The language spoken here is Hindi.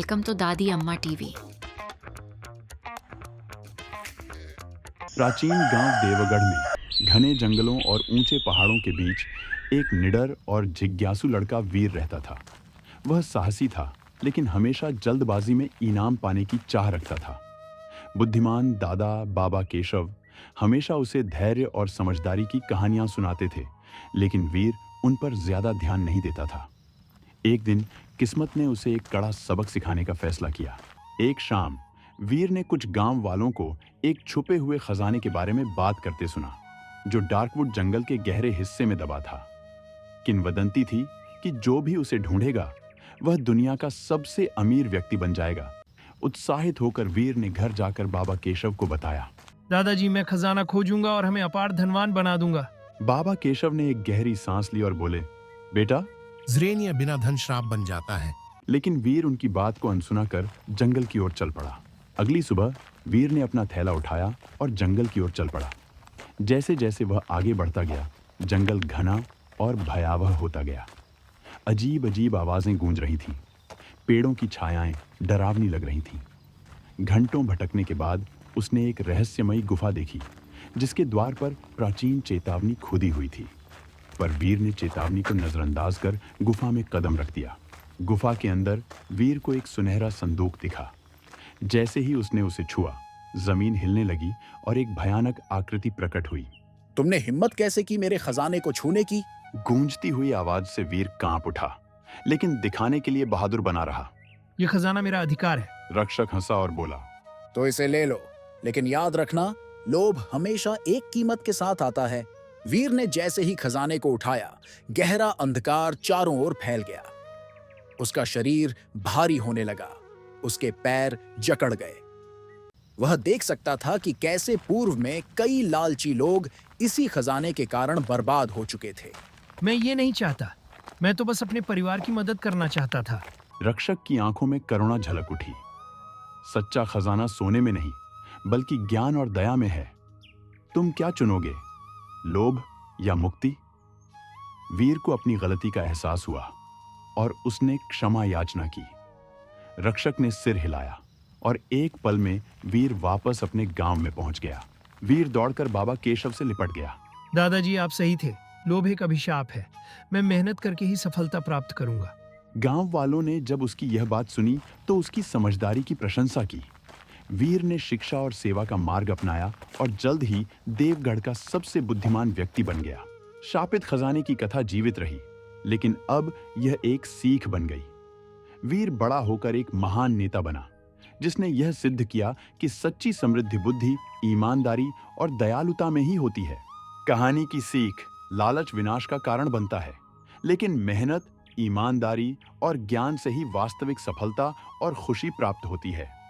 वेलकम टू दादी अम्मा टीवी। प्राचीन गांव देवगढ़ में घने जंगलों और ऊंचे पहाड़ों के बीच एक निडर और जिज्ञासु लड़का वीर रहता था। वह साहसी था, लेकिन हमेशा जल्दबाजी में इनाम पाने की चाह रखता था। बुद्धिमान दादा बाबा केशव हमेशा उसे धैर्य और समझदारी की कहानियां सुनाते थे, लेकिन वीर उन पर ज्यादा ध्यान नहीं देता था। एक दिन किस्मत ने उसे एक कड़ा सबक सिखाने का फैसला किया। एक शाम वीर ने कुछ गांव वालों को एक छुपे हुए खजाने के बारे में बात करते सुना, जो डार्कवुड जंगल के गहरे हिस्से में दबा था। किंवदंती थी कि जो भी उसे ढूंढेगा वह दुनिया का सबसे अमीर व्यक्ति बन जाएगा। उत्साहित होकर वीर ने घर जाकर बाबा केशव को बताया। दादाजी, मैं खजाना खोजूंगा और हमें अपार धनवान बना दूंगा। बाबा केशव ने एक गहरी सांस ली और बोले, बेटा, ज़रेनिया बिना धन श्राप बन जाता है। लेकिन वीर उनकी बात को अनसुना कर जंगल की ओर चल पड़ा। अगली सुबह वीर ने अपना थैला उठाया और जंगल की ओर चल पड़ा। जैसे जैसे वह आगे बढ़ता गया, जंगल घना और भयावह होता गया। अजीब अजीब आवाजें गूंज रही थीं। पेड़ों की छायाएं डरावनी लग रही थीं। घंटों भटकने के बाद उसने एक रहस्यमयी गुफा देखी, जिसके द्वार पर प्राचीन चेतावनी खुदी हुई थी। पर वीर ने चेतावनी को नजरअंदाज कर गुफा में कदम रख दिया। गुफा के अंदर वीर को एक सुनहरा संदूक दिखा। जैसे ही उसने उसे छुआ, जमीन हिलने लगी और एक भयानक आकृति प्रकट हुई। तुमने हिम्मत कैसे की मेरे खजाने को छूने की? गूंजती हुई आवाज से वीर कांप उठा, लेकिन दिखाने के लिए बहादुर बना रहा। ये खजाना मेरा अधिकार है। रक्षक हंसा और बोला, तो इसे ले लो, लेकिन याद रखना, लोभ हमेशा एक कीमत के साथ आता है। वीर ने जैसे ही खजाने को उठाया, गहरा अंधकार चारों ओर फैल गया। उसका शरीर भारी होने लगा, उसके पैर जकड़ गए। वह देख सकता था कि कैसे पूर्व में कई लालची लोग इसी खजाने के कारण बर्बाद हो चुके थे। मैं ये नहीं चाहता, मैं तो बस अपने परिवार की मदद करना चाहता था। रक्षक की आंखों में करुणा झलक उठी। सच्चा खजाना सोने में नहीं, बल्कि ज्ञान और दया में है। तुम क्या चुनोगे, लोभ या मुक्ति? वीर को अपनी गलती का एहसास हुआ और उसने क्षमा याचना की। रक्षक ने सिर हिलाया और एक पल में वीर वापस अपने गांव में पहुंच गया। वीर दौड़कर बाबा केशव से लिपट गया। दादाजी, आप सही थे। लोभ एक अभिशाप है। मैं मेहनत करके ही सफलता प्राप्त करूंगा। गांव वालों ने जब उसकी यह बात सुनी तो उसकी समझदारी की प्रशंसा की। वीर ने शिक्षा और सेवा का मार्ग अपनाया और जल्द ही देवगढ़ का सबसे बुद्धिमान व्यक्ति बन गया। शापित खजाने की कथा जीवित रही, लेकिन अब यह एक सीख बन गई। वीर बड़ा होकर एक महान नेता बना, जिसने यह सिद्ध किया कि सच्ची समृद्धि बुद्धि, ईमानदारी और दयालुता में ही होती है। कहानी की सीख, लालच विनाश का कारण बनता है, लेकिन मेहनत, ईमानदारी और ज्ञान से ही वास्तविक सफलता और खुशी प्राप्त होती है।